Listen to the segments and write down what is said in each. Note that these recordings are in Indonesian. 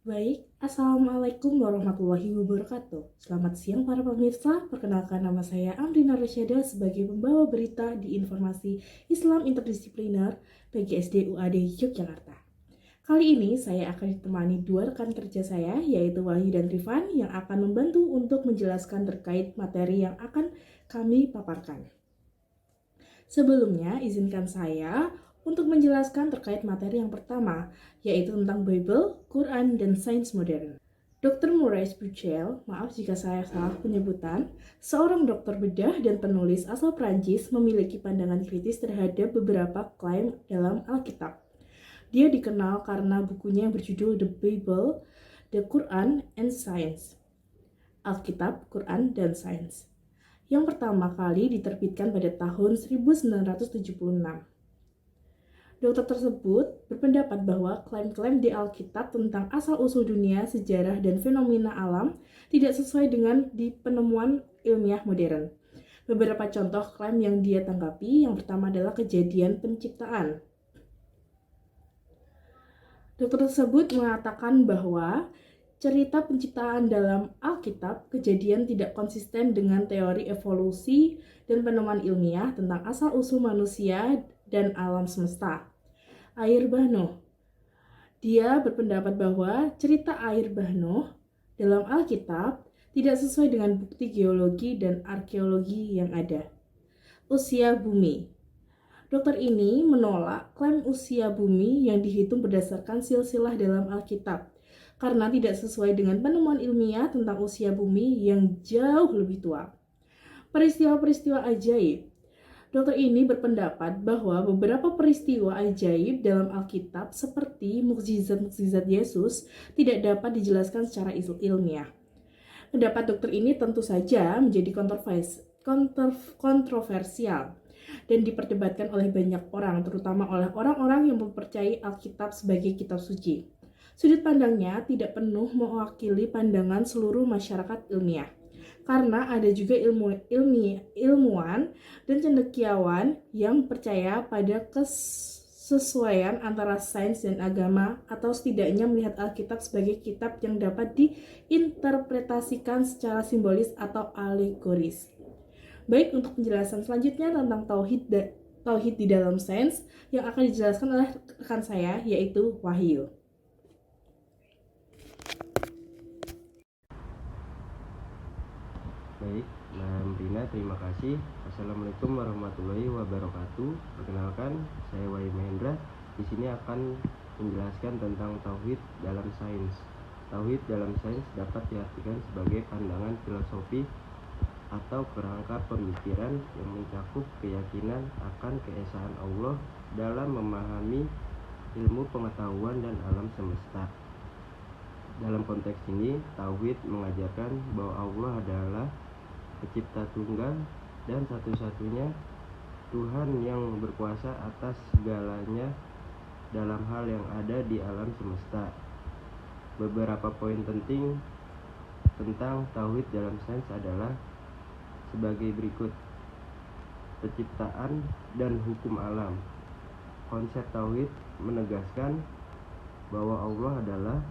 Baik, Assalamualaikum warahmatullahi wabarakatuh. Selamat siang para pemirsa, perkenalkan nama saya Amrina Rasyada sebagai pembawa berita di Informasi Islam Interdisipliner PGSD UAD Yogyakarta. Kali ini saya akan ditemani dua rekan kerja saya, yaitu Wahyu dan Rifan, yang akan membantu untuk menjelaskan terkait materi yang akan kami paparkan. Sebelumnya, izinkan saya untuk menjelaskan terkait materi yang pertama, yaitu tentang Bible, Quran, dan sains modern. Dr. Maurice Buchel, maaf jika saya salah penyebutan, seorang dokter bedah dan penulis asal Prancis, memiliki pandangan kritis terhadap beberapa klaim dalam Alkitab. Dia dikenal karena bukunya yang berjudul The Bible, The Quran, and Science. Alkitab, Quran, dan Sains, yang pertama kali diterbitkan pada tahun 1976. Dokter tersebut berpendapat bahwa klaim-klaim di Alkitab tentang asal-usul dunia, sejarah, dan fenomena alam tidak sesuai dengan di penemuan ilmiah modern. Beberapa contoh klaim yang dia tanggapi, yang pertama adalah kejadian penciptaan. Dokter tersebut mengatakan bahwa cerita penciptaan dalam Alkitab kejadian tidak konsisten dengan teori evolusi dan penemuan ilmiah tentang asal-usul manusia dan alam semesta. Air Bah Nuh. Dia berpendapat bahwa cerita air Bah Nuh dalam Alkitab tidak sesuai dengan bukti geologi dan arkeologi yang ada. Usia bumi. Dokter ini menolak klaim usia bumi yang dihitung berdasarkan silsilah dalam Alkitab, karena tidak sesuai dengan penemuan ilmiah tentang usia bumi yang jauh lebih tua. Peristiwa-peristiwa ajaib. Dokter ini berpendapat bahwa beberapa peristiwa ajaib dalam Alkitab seperti mukjizat-mukjizat Yesus tidak dapat dijelaskan secara ilmiah. Pendapat dokter ini tentu saja menjadi kontroversial dan diperdebatkan oleh banyak orang, terutama oleh orang-orang yang mempercayai Alkitab sebagai kitab suci. Sudut pandangnya tidak penuh mewakili pandangan seluruh masyarakat ilmiah, karena ada juga ilmuwan dan cendekiawan yang percaya pada kesesuaian antara sains dan agama, atau setidaknya melihat Alkitab sebagai kitab yang dapat diinterpretasikan secara simbolis atau alegoris. Baik, untuk penjelasan selanjutnya tentang tauhid di dalam sains yang akan dijelaskan oleh rekan saya, yaitu Wahyu. Baik, Rina, terima kasih. Assalamualaikum warahmatullahi wabarakatuh. Perkenalkan, saya Wahyu Mahendra. Di sini akan menjelaskan tentang tauhid dalam sains. Tauhid dalam sains dapat diartikan sebagai pandangan filosofi atau kerangka pemikiran yang mencakup keyakinan akan keesaan Allah dalam memahami ilmu pengetahuan dan alam semesta. Dalam konteks ini, tauhid mengajarkan bahwa Allah adalah pencipta tunggal dan satu-satunya Tuhan yang berkuasa atas segalanya dalam hal yang ada di alam semesta. Beberapa poin penting tentang tauhid dalam sains adalah sebagai berikut: penciptaan dan hukum alam. Konsep tauhid menegaskan bahwa Allah adalah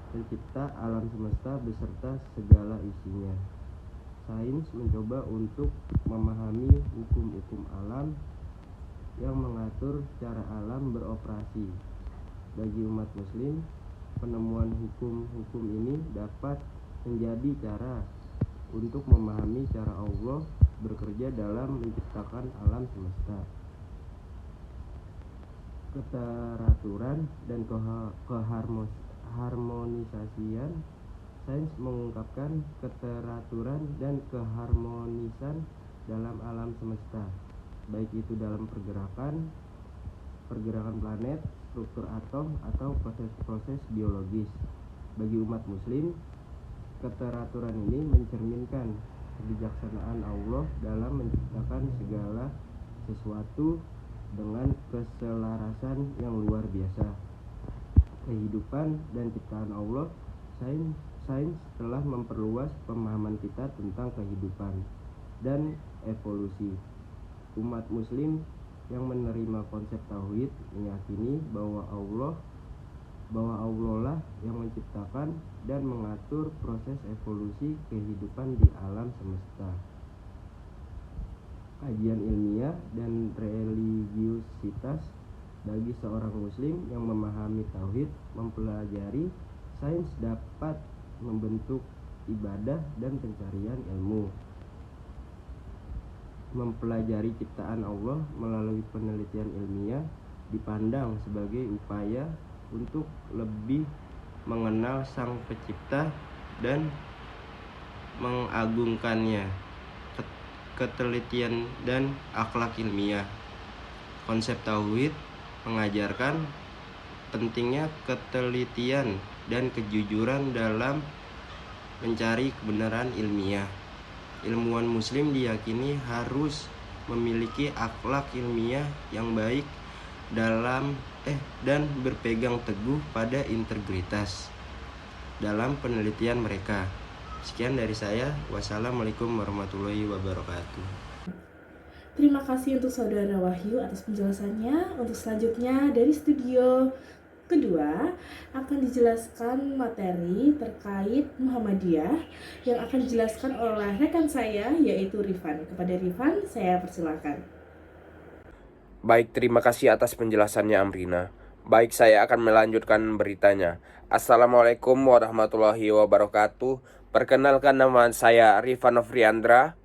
pencipta alam semesta beserta segala isinya. Sains mencoba untuk memahami hukum-hukum alam yang mengatur cara alam beroperasi. Bagi umat muslim, penemuan hukum-hukum ini dapat menjadi cara untuk memahami cara Allah bekerja dalam menciptakan alam semesta. Keteraturan dan keharmonisasian. Sains mengungkapkan keteraturan dan keharmonisan dalam alam semesta, baik itu dalam pergerakan planet, struktur atom, atau proses-proses biologis. Bagi umat muslim, keteraturan ini mencerminkan kebijaksanaan Allah dalam menciptakan segala sesuatu dengan keselarasan yang luar biasa. Kehidupan dan ciptaan Allah. Sains telah memperluas pemahaman kita tentang kehidupan dan evolusi. Umat muslim yang menerima konsep tauhid meyakini bahwa Allah lah yang menciptakan kehidupan dan mengatur proses evolusi kehidupan di alam semesta. Kajian ilmiah dan religiusitas bagi seorang muslim yang memahami tauhid, mempelajari sains dapat membentuk ibadah dan pencarian ilmu. Mempelajari ciptaan Allah melalui penelitian ilmiah dipandang sebagai upaya untuk lebih mengenal Sang Pencipta dan mengagungkannya. Ketelitian dan akhlak ilmiah. Konsep tauhid mengajarkan pentingnya ketelitian dan kejujuran dalam mencari kebenaran ilmiah. Ilmuwan muslim diyakini harus memiliki akhlak ilmiah yang baik dan berpegang teguh pada integritas dalam penelitian mereka. Sekian dari saya. Wassalamualaikum warahmatullahi wabarakatuh. Terima kasih untuk Saudara Wahyu atas penjelasannya. Untuk selanjutnya dari studio kedua akan dijelaskan materi terkait Muhammadiyah yang akan dijelaskan oleh rekan saya yaitu Rifan. Kepada Rifan saya persilakan. Baik, terima kasih atas penjelasannya Amrina. Baik, saya akan melanjutkan beritanya. Assalamualaikum warahmatullahi wabarakatuh. Perkenalkan, nama saya Rifan Nofriandra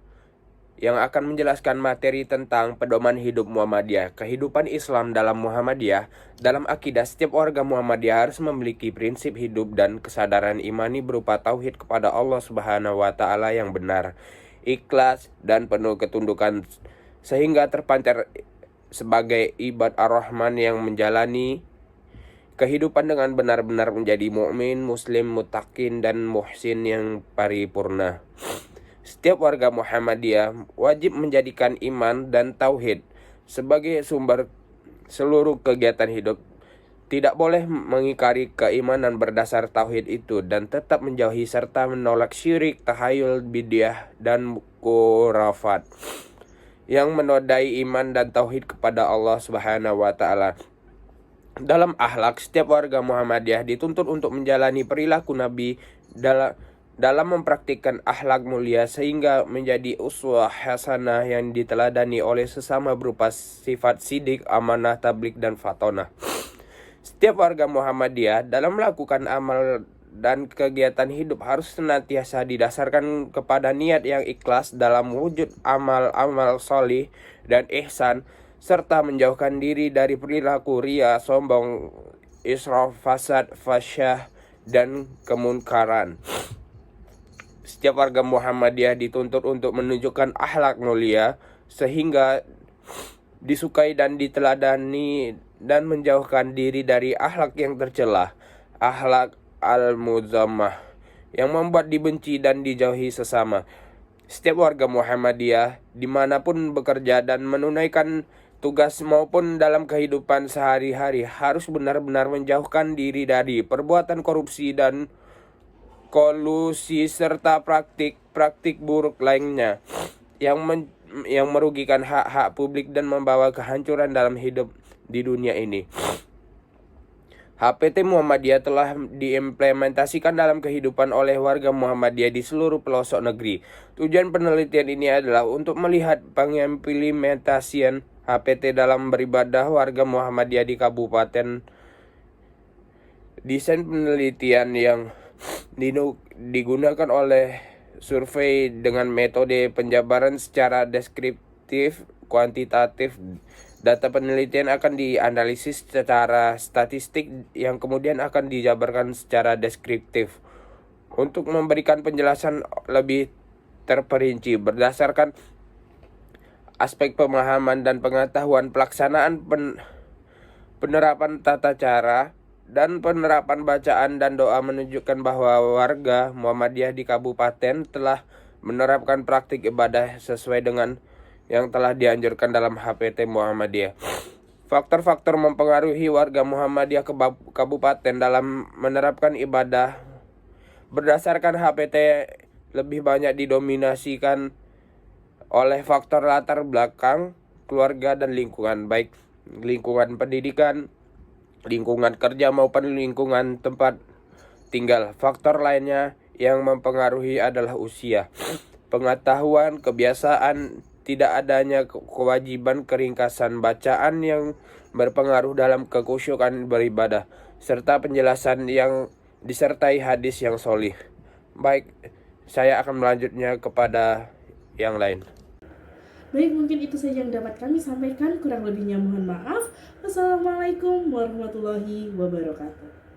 yang akan menjelaskan materi tentang pedoman hidup Muhammadiyah. Kehidupan Islam dalam Muhammadiyah. Dalam akidah, setiap warga Muhammadiyah harus memiliki prinsip hidup dan kesadaran imani berupa tauhid kepada Allah Subhanahu wa Ta'ala yang benar, ikhlas dan penuh ketundukan, sehingga terpancar sebagai ibad ar-Rahman yang menjalani kehidupan dengan benar-benar menjadi mukmin, muslim, muttaqin dan muhsin yang paripurna. Setiap warga Muhammadiyah wajib menjadikan iman dan tauhid sebagai sumber seluruh kegiatan hidup. Tidak boleh mengingkari keimanan berdasar tauhid itu dan tetap menjauhi serta menolak syirik, tahayul, bidyah dan khurafat yang menodai iman dan tauhid kepada Allah Subhanahu wa Ta'ala. Dalam akhlak, setiap warga Muhammadiyah dituntut untuk menjalani perilaku Nabi dalam mempraktikkan akhlak mulia sehingga menjadi uswah hasanah yang diteladani oleh sesama berupa sifat sidik, amanah, tabligh dan fatonah. Setiap warga Muhammadiyah dalam melakukan amal dan kegiatan hidup harus senantiasa didasarkan kepada niat yang ikhlas dalam wujud amal-amal sholih dan ihsan, serta menjauhkan diri dari perilaku riya, sombong, israf, fasad, fasyah dan kemunkaran. Setiap warga Muhammadiyah dituntut untuk menunjukkan akhlak mulia sehingga disukai dan diteladani dan menjauhkan diri dari akhlak yang tercela, akhlak al-muzammah yang membuat dibenci dan dijauhi sesama. Setiap warga Muhammadiyah dimanapun bekerja dan menunaikan tugas maupun dalam kehidupan sehari-hari harus benar-benar menjauhkan diri dari perbuatan korupsi dan kolusi serta praktik buruk lainnya yang merugikan hak-hak publik dan membawa kehancuran dalam hidup di dunia ini. HPT Muhammadiyah telah diimplementasikan dalam kehidupan oleh warga Muhammadiyah di seluruh pelosok negeri. Tujuan penelitian ini adalah untuk melihat pengimplementasian HPT dalam beribadah warga Muhammadiyah di kabupaten. Desain penelitian yang digunakan oleh survei dengan metode penjabaran secara deskriptif, kuantitatif. Data penelitian akan dianalisis secara statistik yang kemudian akan dijabarkan secara deskriptif untuk memberikan penjelasan lebih terperinci berdasarkan aspek pemahaman dan pengetahuan pelaksanaan penerapan tata cara dan penerapan bacaan dan doa menunjukkan bahwa warga Muhammadiyah di kabupaten telah menerapkan praktik ibadah sesuai dengan yang telah dianjurkan dalam HPT Muhammadiyah. Faktor-faktor mempengaruhi warga Muhammadiyah kabupaten dalam menerapkan ibadah berdasarkan HPT lebih banyak didominasikan oleh faktor latar belakang, keluarga dan lingkungan, baik lingkungan pendidikan, lingkungan kerja maupun lingkungan tempat Tinggal faktor lainnya yang mempengaruhi adalah usia, pengetahuan, kebiasaan, tidak adanya kewajiban keringkasan bacaan yang berpengaruh dalam kekhusyukan beribadah, serta penjelasan yang disertai hadis yang sholih. Baik, saya akan melanjutnya kepada yang lain. Baik, mungkin itu saja yang dapat kami sampaikan. Kurang lebihnya mohon maaf. Wassalamualaikum warahmatullahi wabarakatuh.